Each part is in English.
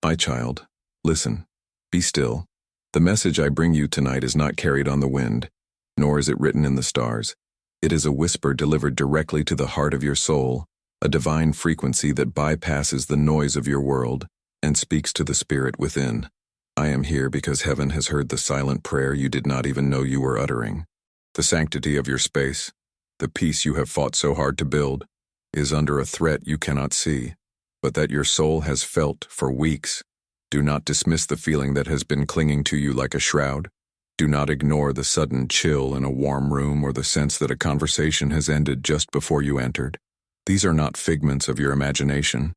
My child, listen. Be still. The message I bring you tonight is not carried on the wind, nor is it written in the stars. It is a whisper delivered directly to the heart of your soul, a divine frequency that bypasses the noise of your world and speaks to the spirit within. I am here because heaven has heard the silent prayer you did not even know you were uttering. The sanctity of your space, the peace you have fought so hard to build, is under a threat you cannot see, but that your soul has felt for weeks. Do not dismiss the feeling that has been clinging to you like a shroud. Do not ignore the sudden chill in a warm room or the sense that a conversation has ended just before you entered. These are not figments of your imagination.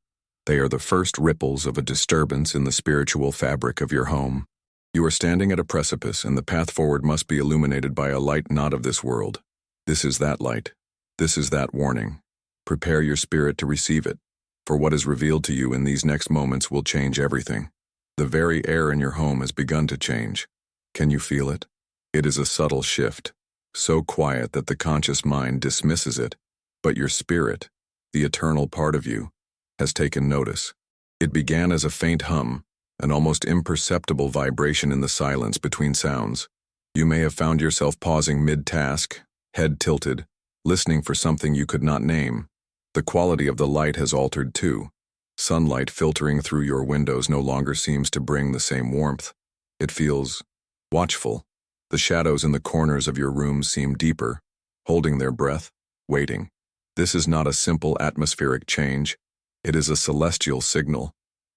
They are the first ripples of a disturbance in the spiritual fabric of your home. You are standing at a precipice, and the path forward must be illuminated by a light not of this world. This is that light. This is that warning. Prepare your spirit to receive it, for what is revealed to you in these next moments will change everything. The very air in your home has begun to change. Can you feel it? It is a subtle shift, so quiet that the conscious mind dismisses it, but your spirit, the eternal part of you, has taken notice. It began as a faint hum, an almost imperceptible vibration in the silence between sounds. You may have found yourself pausing mid-task, head tilted, listening for something you could not name. The quality of the light has altered too. Sunlight filtering through your windows no longer seems to bring the same warmth. It feels watchful. The shadows in the corners of your room seem deeper, holding their breath, waiting. This is not a simple atmospheric change. It is a celestial signal.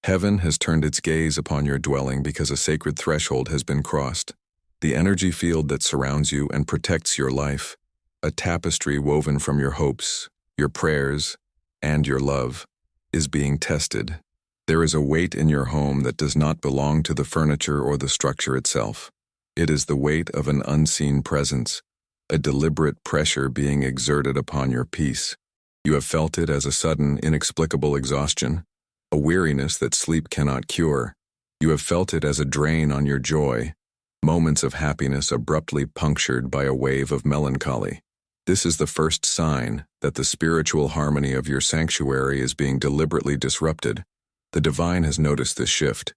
Heaven has turned its gaze upon your dwelling because a sacred threshold has been crossed. The energy field that surrounds you and protects your life, a tapestry woven from your hopes, your prayers, and your love, is being tested. There is a weight in your home that does not belong to the furniture or the structure itself. It is the weight of an unseen presence, a deliberate pressure being exerted upon your peace. You have felt it as a sudden, inexplicable exhaustion, a weariness that sleep cannot cure. You have felt it as a drain on your joy, moments of happiness abruptly punctured by a wave of melancholy. This is the first sign that the spiritual harmony of your sanctuary is being deliberately disrupted. The divine has noticed this shift.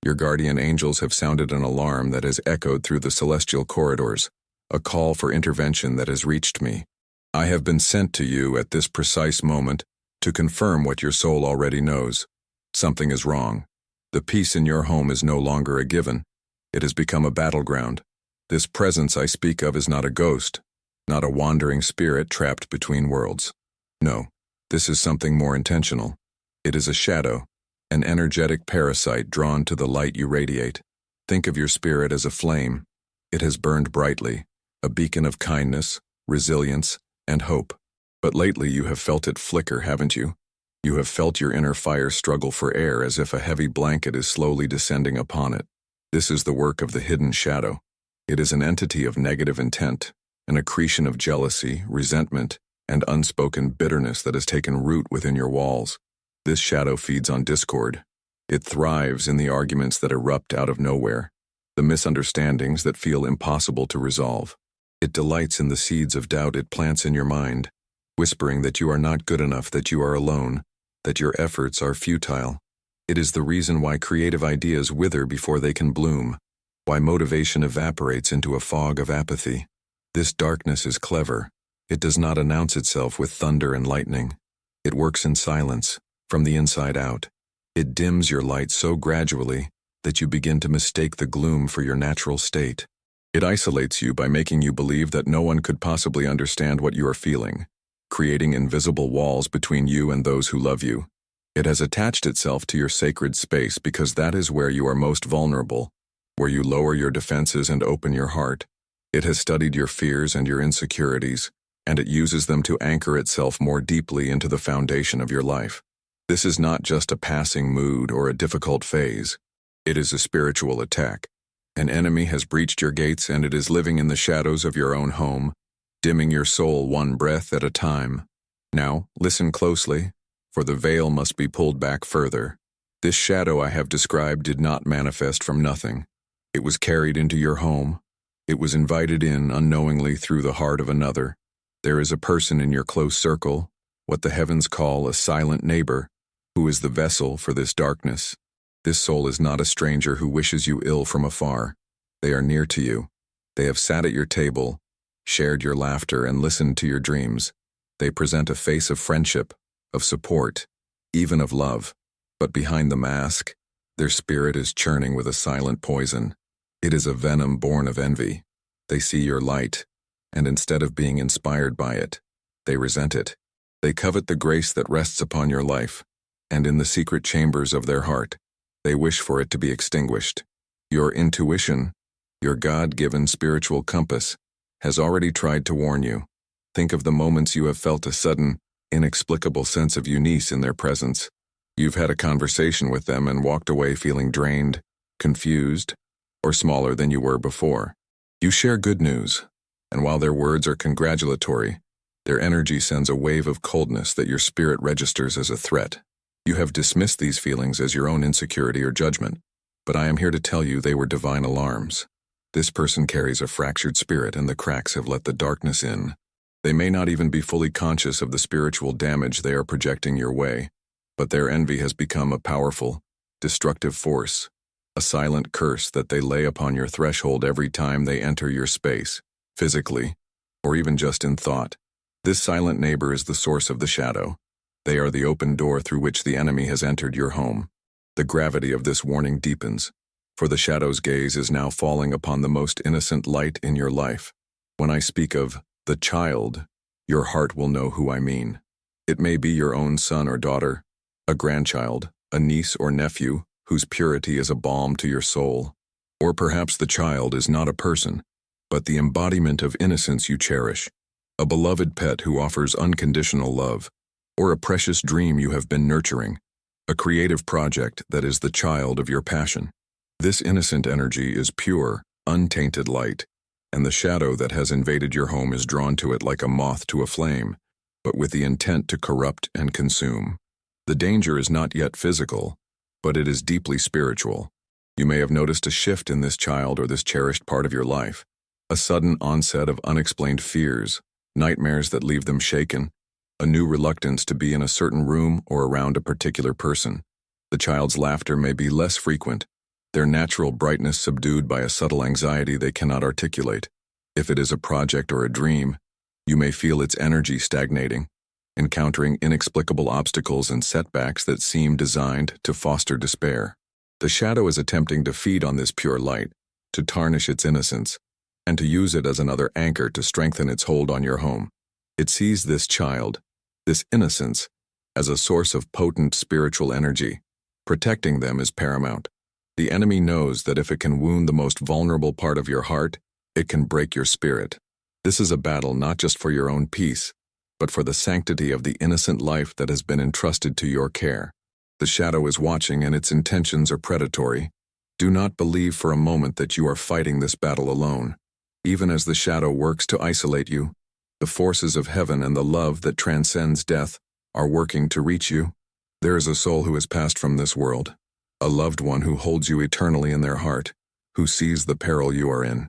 Your guardian angels have sounded an alarm that has echoed through the celestial corridors, a call for intervention that has reached me. I have been sent to you at this precise moment to confirm what your soul already knows. Something is wrong. The peace in your home is no longer a given. It has become a battleground. This presence I speak of is not a ghost, not a wandering spirit trapped between worlds. No, this is something more intentional. It is a shadow, an energetic parasite drawn to the light you radiate. Think of your spirit as a flame. It has burned brightly, a beacon of kindness, resilience, and hope. But lately you have felt it flicker, haven't you? You have felt your inner fire struggle for air as if a heavy blanket is slowly descending upon it. This is the work of the hidden shadow. It is an entity of negative intent, an accretion of jealousy, resentment, and unspoken bitterness that has taken root within your walls. This shadow feeds on discord. It thrives in the arguments that erupt out of nowhere, the misunderstandings that feel impossible to resolve. It delights in the seeds of doubt it plants in your mind, whispering that you are not good enough, that you are alone, that your efforts are futile. It is the reason why creative ideas wither before they can bloom, why motivation evaporates into a fog of apathy. This darkness is clever. It does not announce itself with thunder and lightning. It works in silence, from the inside out. It dims your light so gradually that you begin to mistake the gloom for your natural state. It isolates you by making you believe that no one could possibly understand what you are feeling, creating invisible walls between you and those who love you. It has attached itself to your sacred space because that is where you are most vulnerable, where you lower your defenses and open your heart. It has studied your fears and your insecurities, and it uses them to anchor itself more deeply into the foundation of your life. This is not just a passing mood or a difficult phase. It is a spiritual attack. An enemy has breached your gates, and it is living in the shadows of your own home, dimming your soul one breath at a time. Now, listen closely, for the veil must be pulled back further. This shadow I have described did not manifest from nothing. It was carried into your home. It was invited in unknowingly through the heart of another. There is a person in your close circle, what the heavens call a silent neighbor, who is the vessel for this darkness. This soul is not a stranger who wishes you ill from afar. They are near to you. They have sat at your table, shared your laughter, and listened to your dreams. They present a face of friendship, of support, even of love. But behind the mask, their spirit is churning with a silent poison. It is a venom born of envy. They see your light, and instead of being inspired by it, they resent it. They covet the grace that rests upon your life, and in the secret chambers of their heart, they wish for it to be extinguished. Your intuition, your God-given spiritual compass, has already tried to warn you. Think of the moments you have felt a sudden, inexplicable sense of unease in their presence. You've had a conversation with them and walked away feeling drained, confused, or smaller than you were before. You share good news, and while their words are congratulatory, their energy sends a wave of coldness that your spirit registers as a threat. You have dismissed these feelings as your own insecurity or judgment, but I am here to tell you they were divine alarms. This person carries a fractured spirit, and the cracks have let the darkness in. They may not even be fully conscious of the spiritual damage they are projecting your way, but their envy has become a powerful, destructive force, a silent curse that they lay upon your threshold every time they enter your space, physically, or even just in thought. This silent neighbor is the source of the shadow. They are the open door through which the enemy has entered your home. The gravity of this warning deepens, for the shadow's gaze is now falling upon the most innocent light in your life. When I speak of the child, your heart will know who I mean. It may be your own son or daughter, a grandchild, a niece or nephew, whose purity is a balm to your soul. Or perhaps the child is not a person, but the embodiment of innocence you cherish, a beloved pet who offers unconditional love, or a precious dream you have been nurturing, a creative project that is the child of your passion. This innocent energy is pure, untainted light, and the shadow that has invaded your home is drawn to it like a moth to a flame, but with the intent to corrupt and consume. The danger is not yet physical, but it is deeply spiritual. You may have noticed a shift in this child or this cherished part of your life, a sudden onset of unexplained fears, nightmares that leave them shaken, a new reluctance to be in a certain room or around a particular person. The child's laughter may be less frequent, their natural brightness subdued by a subtle anxiety they cannot articulate. If it is a project or a dream, you may feel its energy stagnating, encountering inexplicable obstacles and setbacks that seem designed to foster despair. The shadow is attempting to feed on this pure light, to tarnish its innocence, and to use it as another anchor to strengthen its hold on your home. It sees this child, this innocence, as a source of potent spiritual energy. Protecting them is paramount. The enemy knows that if it can wound the most vulnerable part of your heart, it can break your spirit. This is a battle not just for your own peace, but for the sanctity of the innocent life that has been entrusted to your care. The shadow is watching, and its intentions are predatory. Do not believe for a moment that you are fighting this battle alone. Even as the shadow works to isolate you, the forces of heaven and the love that transcends death are working to reach you. There is a soul who has passed from this world, a loved one who holds you eternally in their heart, who sees the peril you are in.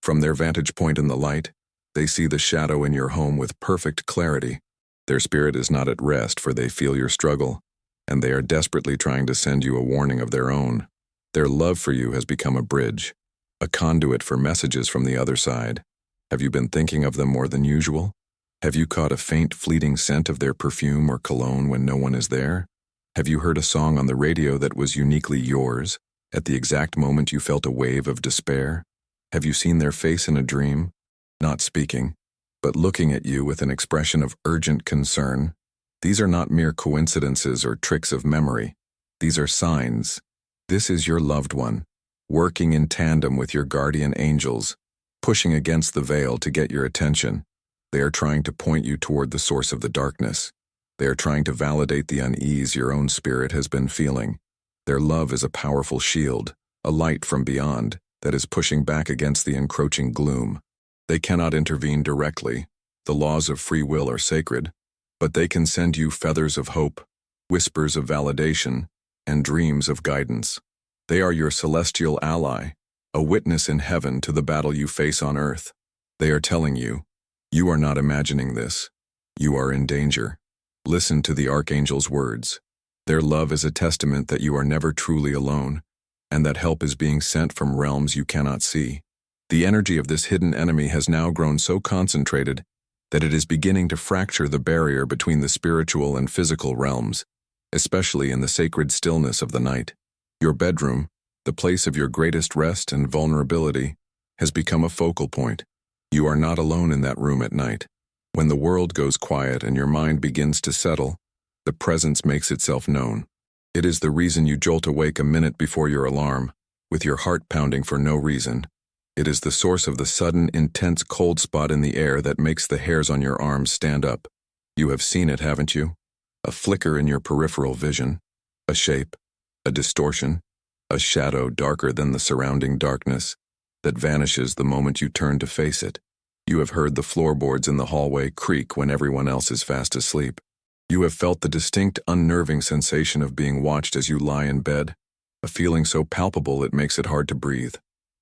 From their vantage point in the light, they see the shadow in your home with perfect clarity. Their spirit is not at rest, for they feel your struggle, and they are desperately trying to send you a warning of their own. Their love for you has become a bridge, a conduit for messages from the other side. Have you been thinking of them more than usual? Have you caught a faint, fleeting scent of their perfume or cologne when no one is there? Have you heard a song on the radio that was uniquely yours, at the exact moment you felt a wave of despair? Have you seen their face in a dream, not speaking, but looking at you with an expression of urgent concern? These are not mere coincidences or tricks of memory. These are signs. This is your loved one, working in tandem with your guardian angels, pushing against the veil to get your attention. They are trying to point you toward the source of the darkness. They are trying to validate the unease your own spirit has been feeling. Their love is a powerful shield, a light from beyond that is pushing back against the encroaching gloom. They cannot intervene directly. The laws of free will are sacred, but they can send you feathers of hope, whispers of validation, and dreams of guidance. They are your celestial ally, a witness in heaven to the battle you face on earth. They are telling you, you are not imagining this. You are in danger. Listen to the Archangel's words. Their love is a testament that you are never truly alone, and that help is being sent from realms you cannot see. The energy of this hidden enemy has now grown so concentrated that it is beginning to fracture the barrier between the spiritual and physical realms, especially in the sacred stillness of the night. Your bedroom, the place of your greatest rest and vulnerability, has become a focal point. You are not alone in that room at night. When the world goes quiet and your mind begins to settle, the presence makes itself known. It is the reason you jolt awake a minute before your alarm, with your heart pounding for no reason. It is the source of the sudden, intense cold spot in the air that makes the hairs on your arms stand up. You have seen it, haven't you? A flicker in your peripheral vision, a shape, a distortion, a shadow darker than the surrounding darkness that vanishes the moment you turn to face it. You have heard the floorboards in the hallway creak when everyone else is fast asleep. You have felt the distinct, unnerving sensation of being watched as you lie in bed, a feeling so palpable it makes it hard to breathe.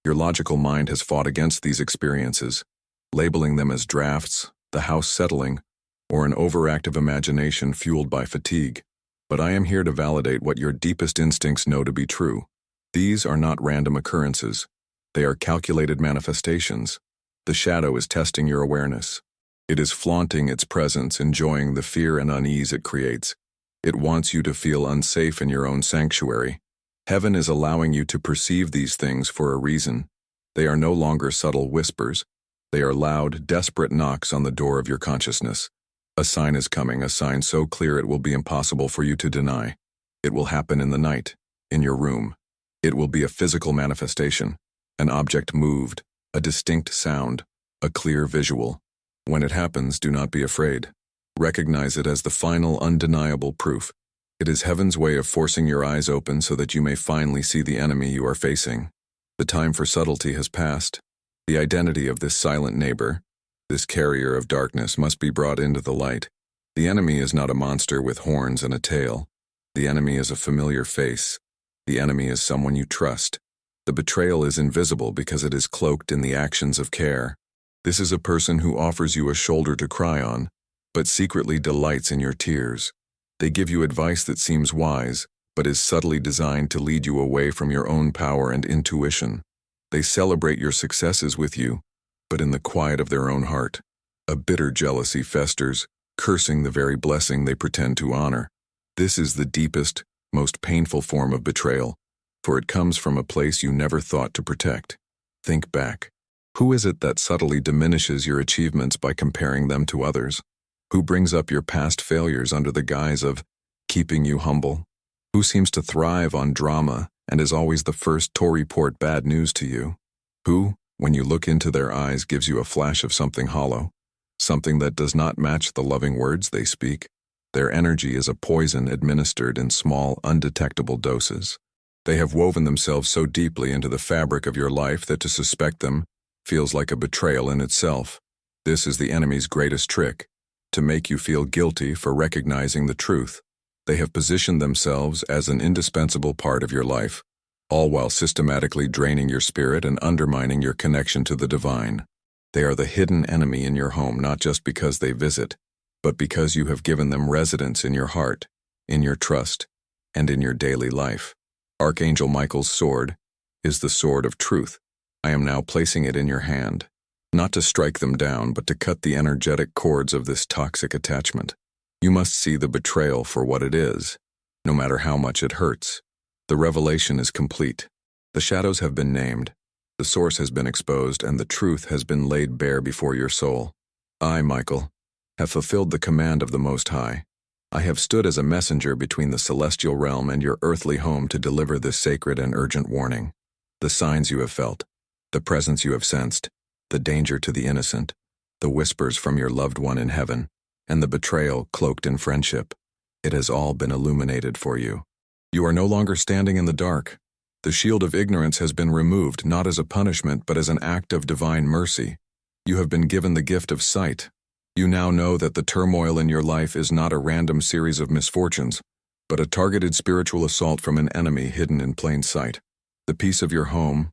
Your logical mind has fought against these experiences, labeling them as drafts, the house settling, or an overactive imagination fueled by fatigue. But I am here to validate what your deepest instincts know to be true. These are not random occurrences. They are calculated manifestations. The shadow is testing your awareness. It is flaunting its presence, enjoying the fear and unease it creates. It wants you to feel unsafe in your own sanctuary. Heaven is allowing you to perceive these things for a reason. They are no longer subtle whispers. They are loud, desperate knocks on the door of your consciousness. A sign is coming, a sign so clear it will be impossible for you to deny. It will happen in the night, in your room. It will be a physical manifestation, an object moved, a distinct sound, a clear visual. When it happens, do not be afraid. Recognize it as the final, undeniable proof. It is heaven's way of forcing your eyes open so that you may finally see the enemy you are facing. The time for subtlety has passed. The identity of this silent neighbor, this carrier of darkness, must be brought into the light. The enemy is not a monster with horns and a tail. The enemy is a familiar face. The enemy is someone you trust. The betrayal is invisible because it is cloaked in the actions of care. This is a person who offers you a shoulder to cry on, but secretly delights in your tears. They give you advice that seems wise, but is subtly designed to lead you away from your own power and intuition. They celebrate your successes with you, but in the quiet of their own heart. A bitter jealousy festers, cursing the very blessing they pretend to honor. This is the deepest, most painful form of betrayal, for it comes from a place you never thought to protect. Think back. Who is it that subtly diminishes your achievements by comparing them to others? Who brings up your past failures under the guise of keeping you humble? Who seems to thrive on drama and is always the first to report bad news to you? Who, when you look into their eyes, gives you a flash of something hollow, something that does not match the loving words they speak? Their energy is a poison administered in small, undetectable doses. They have woven themselves so deeply into the fabric of your life that to suspect them feels like a betrayal in itself. This is the enemy's greatest trick, to make you feel guilty for recognizing the truth. They have positioned themselves as an indispensable part of your life, all while systematically draining your spirit and undermining your connection to the divine. They are the hidden enemy in your home, not just because they visit, but because you have given them residence in your heart, in your trust, and in your daily life. Archangel Michael's sword is the sword of truth. I am now placing it in your hand, not to strike them down, but to cut the energetic cords of this toxic attachment. You must see the betrayal for what it is, no matter how much it hurts. The revelation is complete. The shadows have been named, the source has been exposed, and the truth has been laid bare before your soul. I, Michael, have fulfilled the command of the Most High. I have stood as a messenger between the celestial realm and your earthly home to deliver this sacred and urgent warning. The signs you have felt, the presence you have sensed, the danger to the innocent, the whispers from your loved one in heaven, and the betrayal cloaked in friendship. It has all been illuminated for you. You are no longer standing in the dark. The shield of ignorance has been removed, not as a punishment, but as an act of divine mercy. You have been given the gift of sight. You now know that the turmoil in your life is not a random series of misfortunes, but a targeted spiritual assault from an enemy hidden in plain sight. The peace of your home,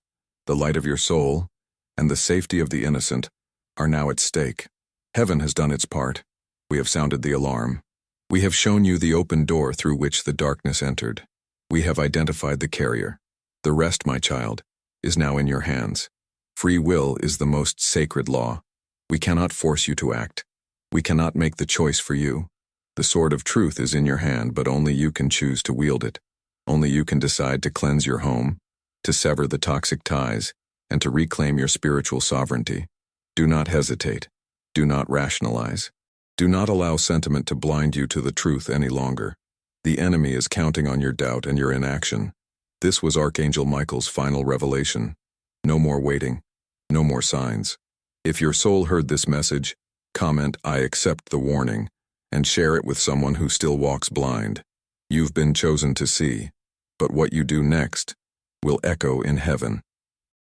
the light of your soul, and the safety of the innocent are now at stake. Heaven has done its part. We have sounded the alarm. We have shown you the open door through which the darkness entered. We have identified the carrier. The rest, my child, is now in your hands. Free will is the most sacred law. We cannot force you to act. We cannot make the choice for you. The sword of truth is in your hand, but only you can choose to wield it. Only you can decide to cleanse your home, to sever the toxic ties, and to reclaim your spiritual sovereignty. Do not hesitate. Do not rationalize. Do not allow sentiment to blind you to the truth any longer. The enemy is counting on your doubt and your inaction. This was Archangel Michael's final revelation. No more waiting. No more signs. If your soul heard this message, comment "I accept the warning" and share it with someone who still walks blind. You've been chosen to see, but what you do next will echo in heaven.